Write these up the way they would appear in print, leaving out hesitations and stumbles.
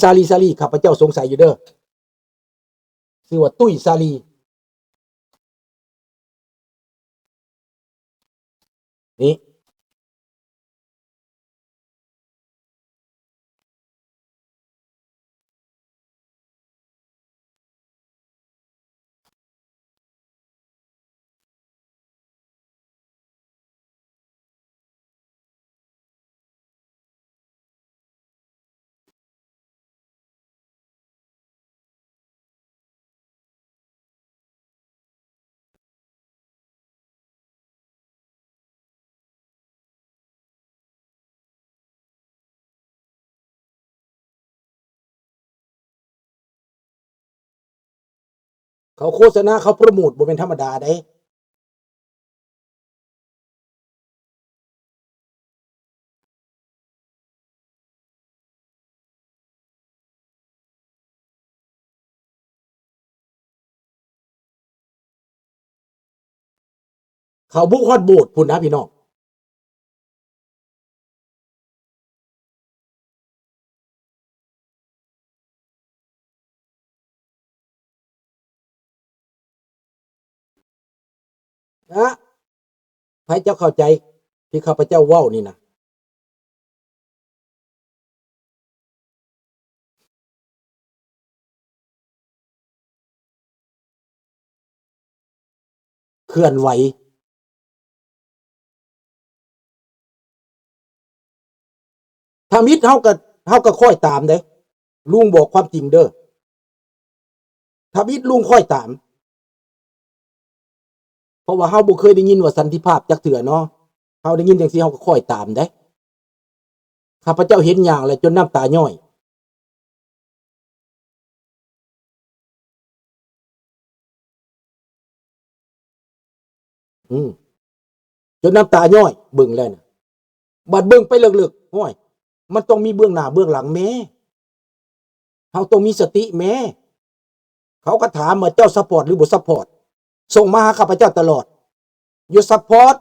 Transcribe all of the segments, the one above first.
ซาลีข้าพเจ้าสงสัยอยู่เด้อชื่อว่าตุ้ยซาลีนี่เขาโฆษณาเขาโปรโมทบ่เป็นธรรมดาได้เขาบุกฮอดโบสถ์พุ่นนะพี่น้องนะให้เจ้าเข้าใจที่ข้าพเจ้าเว้านี่นะเคลื่อนไหวถ้ามิดเฮาก็ค่อยตามเด้ลุงบอกความจริงเด้อถ้ามิดลุงค่อยตามเพราะว่าเฮาบ่เคยได้ยินว่าสันติภาพจักเทื่อเนาะเฮาได้ยินจังซี่เฮาก็ค่อยตามเด้ข้าพเจ้าเห็นอย่างแล้วจนน้ำตาย้อยจนน้ำตาย้อยเบิ่งแล้วนะบัดเบิ่งไปเลิกๆห้อยมันต้องมีเบื้องหน้าเบื้องหลังแม่เฮาต้องมีสติแม่เขาก็ถามว่าเจ้าซัพพอร์ตหรือบ่ซัพพอร์ตส่งมาหาข้าพเจ้าตลอดอยู่ซัพพอร์ต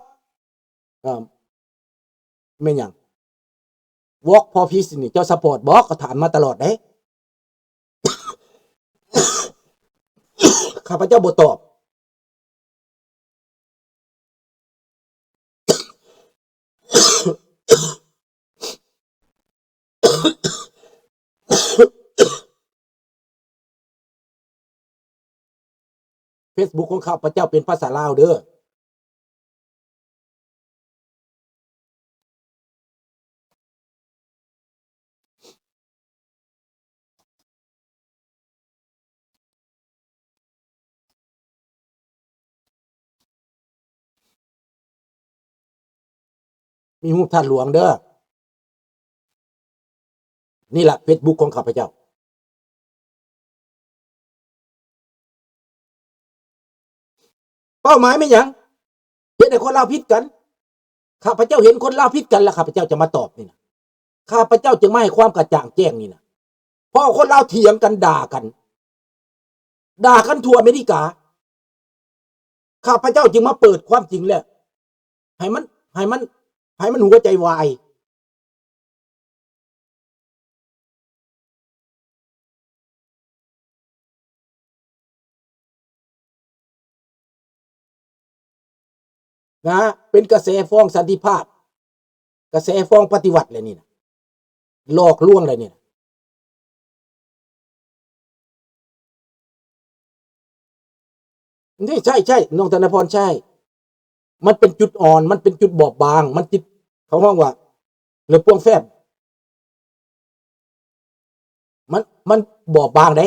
แม่นหยัง Walk for Peace นี่เจ้าซัพพอร์ตบ่ก็ถามมาตลอดเด้ข้าพเจ้าบ่ตอบFacebook ของข้าพเจ้าเป็นภาษาลาวเด้อมีรูปท่านหลวงเด้อนี่ล่ะ Facebook ของข้าพเจ้าเป้าหมายแม่นหยังเฮ็ดให้คนลาวผิดกันข้าพเจ้าเห็นคนลาวผิดกันแล้วข้าพเจ้าจะมาตอบนี่นะข้าพเจ้าจึงไม่ให้ความกระจ่างแจ้งนี่นะเพราะคนลาวเถียงกันด่ากันทั่วอเมริกาข้าพเจ้าจึงมาเปิดความจริงแล้วให้มันหัวใจวายนะเป็นกระแสฟ้องสันติภาพกระแสฟ้องปฏิวัติเลยนี่นะหลอกลวงเลยนี่นี่ใช่น้องธนพรใช่มันเป็นจุดอ่อนมันเป็นจุดบอบบางมันจิตเขาห้องว่าหรือปวงแฟบมันบอบบางได้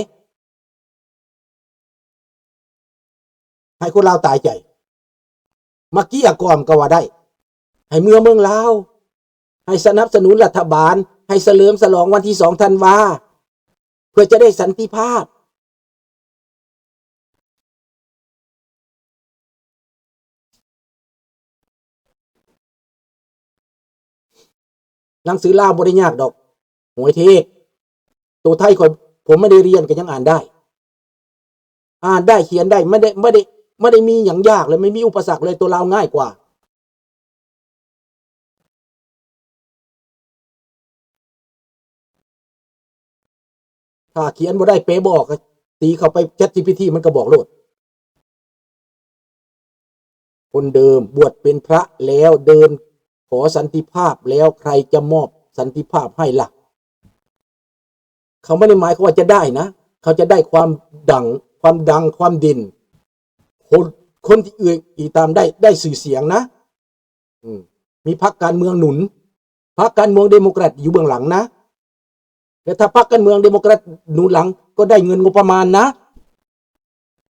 ให้คนลาวตายใจมาเกี้ยกล่อมก็ว่าได้ให้เมืองลาวให้สนับสนุนรัฐบาลให้เฉลิมฉลองวันที่2 ธันวาเพื่อจะได้สันติภาพหนังสือลาวบ่ได้ยากดอกหวยเทพตัวไทยผมไม่ได้เรียนก็ยังอ่านได้เขียนได้ไม่ได้มีอย่างยากเลยไม่มีอุปสรรคเลยตัวลาวง่ายกว่า ถ้าเขียนบ่ได้เป๊ะบอกตีเข้าไป ChatGPT มันก็บอกโลดคนเดิมบวชเป็นพระแล้วเดินขอสันติภาพแล้วใครจะมอบสันติภาพให้ล่ะเขาไม่ได้หมายความว่าจะได้นะเขาจะได้ความดังความเด่นคนที่อื่นอีตามได้สื่อเสียงนะมีพรรคการเมืองหนุนพรรคการเมืองเดโมแครตอยู่เบื้องหลังนะแต่ถ้าพรรคการเมืองเดโมแครตหนุนหลังก็ได้เงินงบประมาณนะ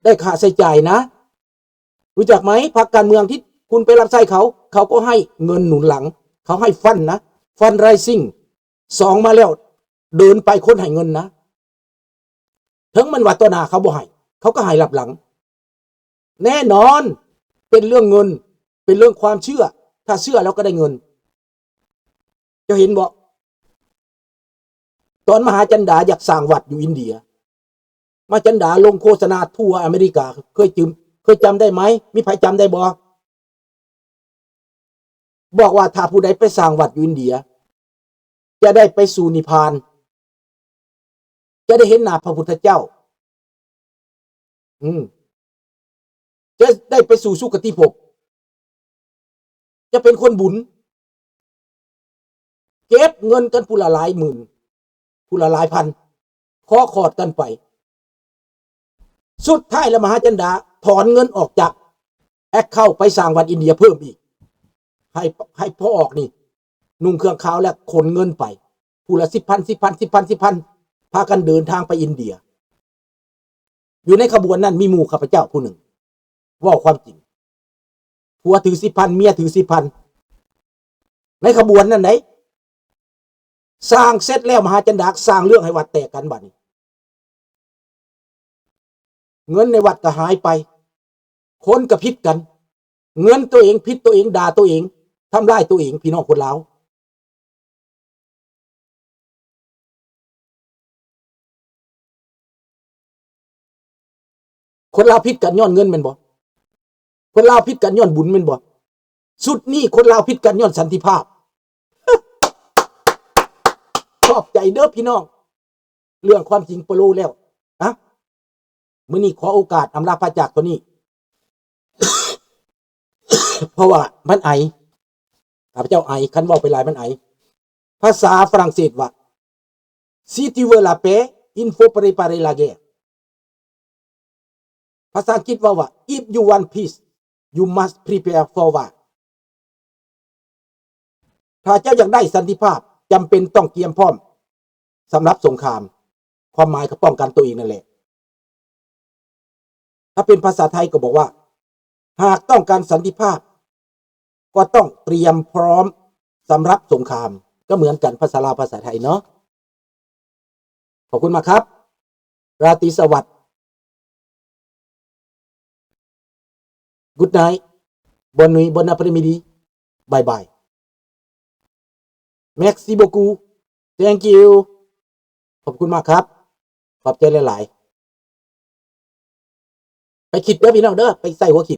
ได้ค่าใช้จ่ายนะรู้จักไหมพรรคการเมืองที่คุณไปรับใช้เขาก็ให้เงินหนุนหลังเขาให้ฟันนะฟันไรซิ่งสองมาแล้วเดินไปคนให้เงินนะถึงมันว่าตัวหน้าเขาบ่ให้เขาก็ให้รับหลังแน่นอนเป็นเรื่องเงินเป็นเรื่องความเชื่อถ้าเชื่อแล้วก็ได้เงินจะเห็นบ่ตอนมหาจันดาอยากสร้างวัดอยู่อินเดียมหาจันดาลงโฆษณาทั่วอเมริกาเคยจำได้ไหมมีใครจำได้บ่บอกว่าถ้าผู้ใดไปสร้างวัดอยู่อินเดียจะได้ไปสู่นิพพานจะได้เห็นหน้าพระพุทธเจ้าจะได้ไปสู่สุคติภพจะเป็นคนบุญเก็บเงินกันผู้ละหลายหมื่นผู้ละหลายพันขอขอดกันไปสุดท้ายแล้วมหาจันดาถอนเงินออกจากแอคเข้าไปสร้างวัดอินเดียเพิ่มอีกให้พ่อออกนี่นุ่งเครื่องขาวและขนเงินไปผู้ละ10,000พากันเดินทางไปอินเดียอยู่ในขบวนนั้นมีหมู่ข้าพเจ้าผู้หนึ่งว่าความจริงผัวถือ10,000เมียถือ10,000ในขบวนนั้นไหนสร้างเสร็จแล้วมหาจันดาสร้างเรื่องให้วัดแตกกันบัดนี้เงินในวัดก็หายไปคนก็พิษกันเงินตัวเองพิษตัวเองด่าตัวเองทำร้ายตัวเองพี่น้องคนลาวคนลาวพิษกันย้อนเงินแม่นบ่คนลาวพิษกันย้อนบุญแม่นบ่สุดนี้คนลาวพิษกันย้อนสันติภาพชอบใจเด้อพี่น้องเรื่องความจริงโปโลแล้วนะมื้อนี้ขอโอกาสอำลาพระจากตัวนี้ เพราะว่ามันไอข้าพเจ้าไอคันเว้าไปหลายมันไอภาษาฝรั่งเศสว่า si tu veux la paix il faut préparer la guerre ภาษาอังกฤษว่า if you want peace you must prepare for war ถ้าเจ้าอยากได้สันติภาพจำเป็นต้องเตรียมพร้อมสำหรับสงครามความหมายคือป้องกันตัวเองนั่นแหละถ้าเป็นภาษาไทยก็บอกว่าหากต้องการสันติภาพก็ต้องเตรียมพร้อมสำหรับสงครามก็เหมือนกันภาษาลาวภาษาไทยเนาะขอบคุณมากครับราตรีสวัสดิ์ Good night bonne nuit bon après-midi bye bye merci beaucoup thank you ขอบคุณมากครับขอบใจหลายๆไปคิดเด้อพี่น้องเด้อไปใส่หัวคิด